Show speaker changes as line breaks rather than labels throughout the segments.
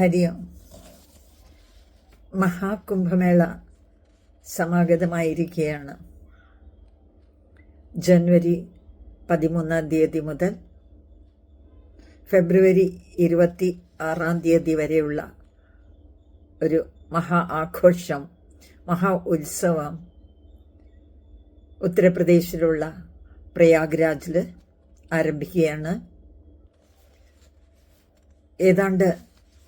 ഹരി ഓം. മഹാകുംഭമേള സമാഗതമായിരിക്കുകയാണ്. ജനുവരി 13 മുതൽ ഫെബ്രുവരി 26 വരെയുള്ള ഒരു മഹാ ആഘോഷം, മഹാ ഉത്സവം ഉത്തർപ്രദേശിലുള്ള പ്രയാഗ്രാജിൽ ആരംഭിക്കുകയാണ്. ഏതാണ്ട്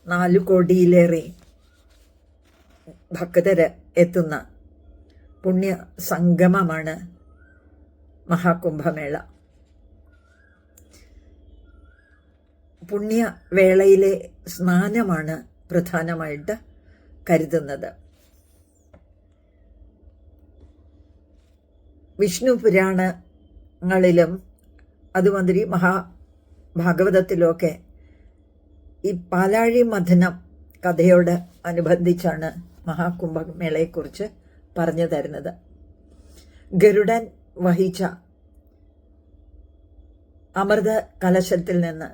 4 കോടിയിലേറെ ഭക്തര് എത്തുന്ന പുണ്യ സംഗമമാണ് മഹാകുംഭമേള. പുണ്യവേളയിലെ സ്നാനമാണ് പ്രധാനമായിട്ട് കരുതുന്നത്. വിഷ്ണു പുരാണങ്ങളിലും അതുമാതിരി മഹാഭാഗവതത്തിലുമൊക്കെ ഈ പാലാഴി മഥനം കഥയോട് അനുബന്ധിച്ചാണ് മഹാകുംഭമേളയെക്കുറിച്ച് പറഞ്ഞു തരുന്നത്. ഗരുഡൻ വഹിച്ച അമൃത കലശത്തിൽ നിന്ന്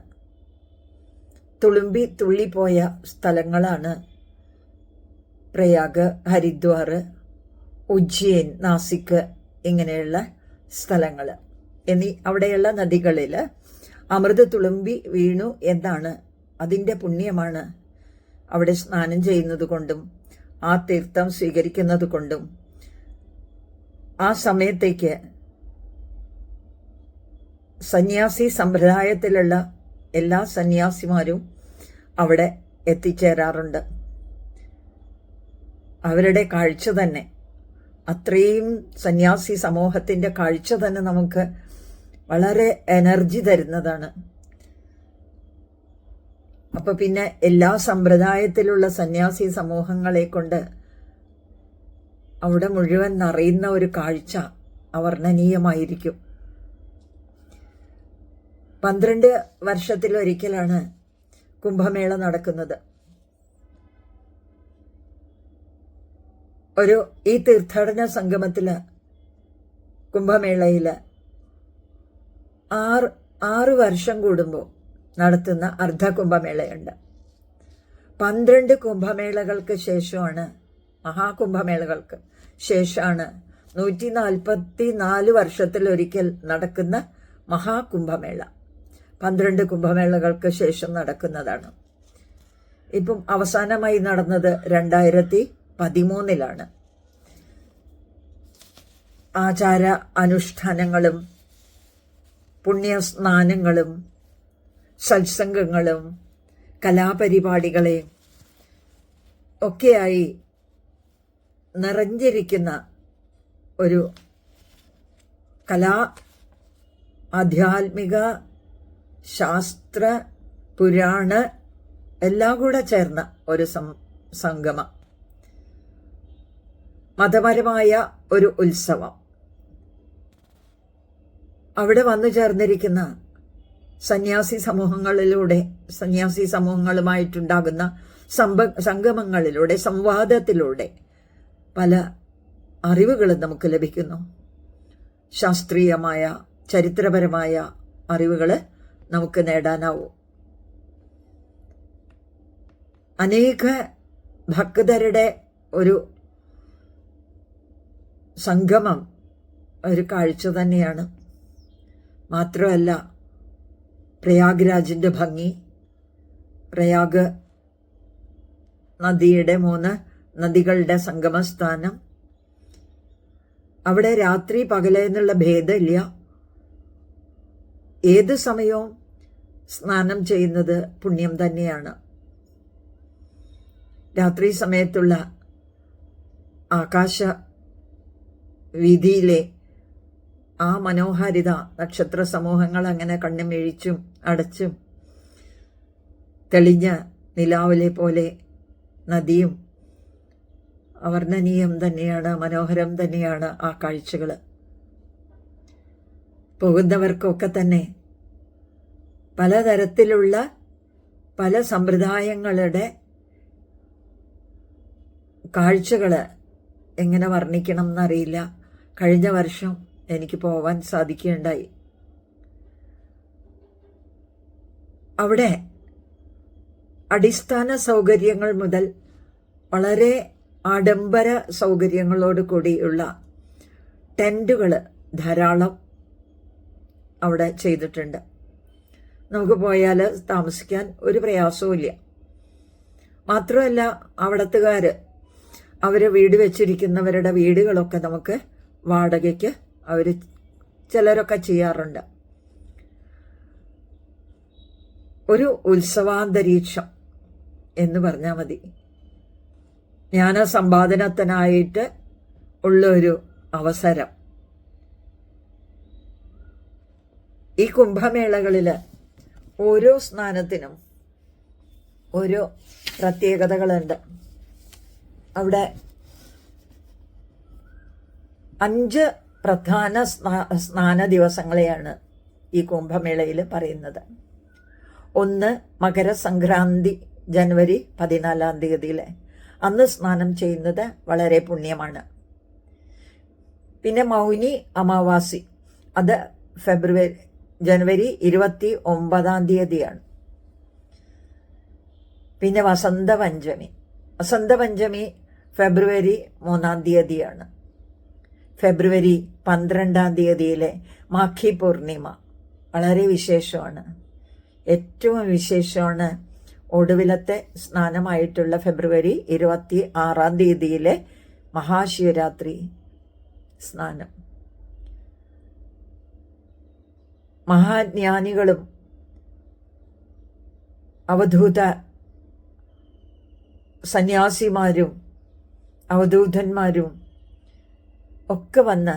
തുള്ളിപ്പോയ സ്ഥലങ്ങളാണ് പ്രയാഗ്, ഹരിദ്വാർ, ഉജ്ജയിൻ, നാസിക് ഇങ്ങനെയുള്ള സ്ഥലങ്ങൾ. അവിടെയുള്ള നദികളിൽ അമൃത തുളുമ്പി വീണു എന്നാണ്, അതിൻ്റെ പുണ്യമാണ് അവിടെ സ്നാനം ചെയ്യുന്നത് കൊണ്ടും ആ തീർത്ഥം സ്വീകരിക്കുന്നത് കൊണ്ടും ആ സമയത്തേക്ക് സന്യാസി സമ്പ്രദായത്തിലുള്ള എല്ലാ സന്യാസിമാരും അവിടെ എത്തിച്ചേരാറുണ്ട്. അവരുടെ കാഴ്ച തന്നെ, അത്രയും സന്യാസി സമൂഹത്തിൻ്റെ കാഴ്ച തന്നെ നമുക്ക് വളരെ എനർജി തരുന്നതാണ്. അപ്പൊ പിന്നെ എല്ലാ സമ്പ്രദായത്തിലുള്ള സന്യാസി സമൂഹങ്ങളെ കൊണ്ട് അവിടെ മുഴുവൻ നിറയുന്ന ഒരു കാഴ്ച അവർണ്ണനീയമായിരിക്കും. 12 വർഷത്തിലൊരിക്കലാണ് കുംഭമേള നടക്കുന്നത്. ഈ തീർത്ഥാടന സംഗമത്തില്, കുംഭമേളയില് 6 വർഷം കൂടുമ്പോൾ നടത്തുന്ന അർദ്ധകുംഭമേളയുണ്ട്. 12 കുംഭമേളകൾക്ക് ശേഷമാണ്, മഹാകുംഭമേളകൾക്ക് ശേഷമാണ് 144 വർഷത്തിലൊരിക്കൽ നടക്കുന്ന മഹാകുംഭമേള. 12 കുംഭമേളകൾക്ക് ശേഷം നടക്കുന്നതാണ്. ഇപ്പം അവസാനമായി നടന്നത് 2013 ആചാര അനുഷ്ഠാനങ്ങളും പുണ്യസ്നാനങ്ങളും സത്സംഗങ്ങളും കലാപരിപാടികളെയും ഒക്കെയായി നിറഞ്ഞിരിക്കുന്ന ഒരു ആധ്യാത്മിക, ശാസ്ത്ര, പുരാണ എല്ലാം കൂടെ ചേർന്ന ഒരു സംഗമം, മതപരമായ ഒരു ഉത്സവം. അവിടെ വന്നു ചേർന്നിരിക്കുന്ന സന്യാസി സമൂഹങ്ങളുമായിട്ടുണ്ടാകുന്ന സംഗമങ്ങളിലൂടെ, സംവാദത്തിലൂടെ പല അറിവുകളും നമുക്ക് ലഭിക്കുന്നു. ശാസ്ത്രീയമായ, ചരിത്രപരമായ അറിവുകൾ നമുക്ക് നേടാനാവും. അനേക ഭക്തരുടെ ഒരു സംഗമം ഒരു കാഴ്ച തന്നെയാണ്. മാത്രമല്ല, പ്രയാഗ്രാജിൻ്റെ ഭംഗി, പ്രയാഗ് നദിയുടെ 3 നദികളുടെ സംഗമസ്ഥാനം, അവിടെ രാത്രി പകല് എന്നുള്ള ഭേദമില്ല. ഏത് സമയവും സ്നാനം ചെയ്യുന്നത് പുണ്യം തന്നെയാണ്. രാത്രി സമയത്തുള്ള ആകാശ വീതിയിലെ ആ മനോഹാരിത, നക്ഷത്ര സമൂഹങ്ങൾ അങ്ങനെ കണ്ണുമിഴിച്ചും അടച്ചും തെളിഞ്ഞ നിലാവിലെ പോലെ നദിയും അവർണ്ണനീയം തന്നെയാണ്, മനോഹരം തന്നെയാണ് ആ കാഴ്ചകൾ. പോകുന്നവർക്കൊക്കെ തന്നെ പലതരത്തിലുള്ള പല സമ്പ്രദായങ്ങളുടെ കാഴ്ചകൾ എങ്ങനെ വർണ്ണിക്കണം എന്നറിയില്ല. കഴിഞ്ഞ വർഷം എനിക്ക് പോവാൻ സാധിക്കുകയുണ്ടായി. അവിടെ അടിസ്ഥാന സൗകര്യങ്ങൾ മുതൽ വളരെ ആഡംബര സൗകര്യങ്ങളോട് കൂടിയുള്ള ടെൻറ്റുകൾ ധാരാളം അവിടെ ചെയ്തിട്ടുണ്ട്. നമുക്ക് പോയാൽ താമസിക്കാൻ ഒരു പ്രയാസവും ഇല്ല. മാത്രമല്ല അവിടത്തുകാർ അവർ വീട് വെച്ചിരിക്കുന്നവരുടെ വീടുകളൊക്കെ നമുക്ക് വാടകയ്ക്ക് അവർ ചിലരൊക്കെ ചെയ്യാറുണ്ട്. ഒരു ഉത്സവാന്തരീക്ഷം എന്ന് പറഞ്ഞാൽ മതി. ജ്ഞാന സമ്പാദനത്തിനായിട്ട് ഉള്ളൊരു അവസരം. ഈ കുംഭമേളകളിൽ ഓരോ സ്നാനത്തിനും ഓരോ പ്രത്യേകതകളുണ്ട്. അവിടെ 5 പ്രധാന സ്നാന ദിവസങ്ങളെയാണ് ഈ കുംഭമേളയിൽ പറയുന്നത്. 1 മകരസംക്രാന്തി ജനുവരി 14-ാം തീയതിയിലെ അന്ന് സ്നാനം ചെയ്യുന്നത് വളരെ പുണ്യമാണ്. പിന്നെ മൗനി അമാവാസി, അത് ജനുവരി 29-ാം തീയതിയാണ്. പിന്നെ വസന്തപഞ്ചമി ഫെബ്രുവരി 3-ാം തീയതിയാണ്. ഫെബ്രുവരി 12-ാം തീയതിയിലെ മാഘി പൂർണിമ വളരെ വിശേഷമാണ്. ഏറ്റവും വിശേഷമാണ് ഒടുവിലത്തെ സ്നാനമായിട്ടുള്ള ഫെബ്രുവരി 26-ാം തീയതിയിലെ മഹാശിവരാത്രി സ്നാനം. മഹാജ്ഞാനികളും അവധൂത സന്യാസിമാരും അവധൂതന്മാരും ഒക്കെ വന്ന്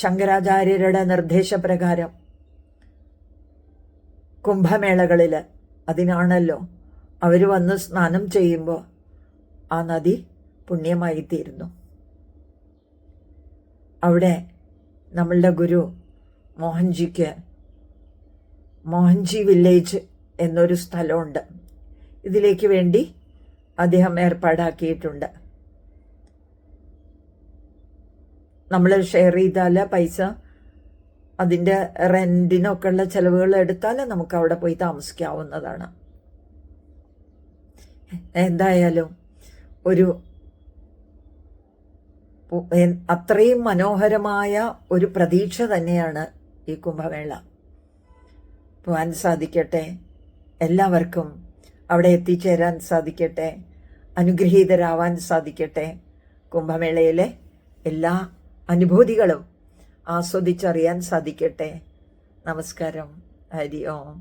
ശങ്കരാചാര്യരുടെ നിർദ്ദേശപ്രകാരം കുംഭമേളകളിൽ അതിനാണല്ലോ അവർ വന്ന് സ്നാനം ചെയ്യുമ്പോൾ ആ നദി പുണ്യമായി തീരുന്നു. അവിടെ നമ്മളുടെ ഗുരു മോഹൻജി വില്ലേജ് എന്നൊരു സ്ഥലമുണ്ട്. ഇതിലേക്ക് വേണ്ടി അദ്ദേഹം ഏർപ്പാടാക്കിയിട്ടുണ്ട്. നമ്മൾ ഷെയർ ചെയ്താൽ പൈസ അതിൻ്റെ റെൻറ്റിനൊക്കെ ഉള്ള ചിലവുകൾ എടുത്താൽ നമുക്ക് അവിടെ പോയി താമസിക്കാവുന്നതാണ്. എന്തായാലും അത്രയും മനോഹരമായ ഒരു പ്രതീക്ഷ തന്നെയാണ് ഈ കുംഭമേള. പോകാൻ സാധിക്കട്ടെ, എല്ലാവർക്കും അവിടെ എത്തിച്ചേരാൻ സാധിക്കട്ടെ, അനുഗ്രഹീതരാവാൻ സാധിക്കട്ടെ, കുംഭമേളയിലെ എല്ലാ അനുഭൂതികളും ആസ്വദിച്ചറിയാൻ സാധിക്കട്ടെ. നമസ്കാരം. ഹരി ഓം.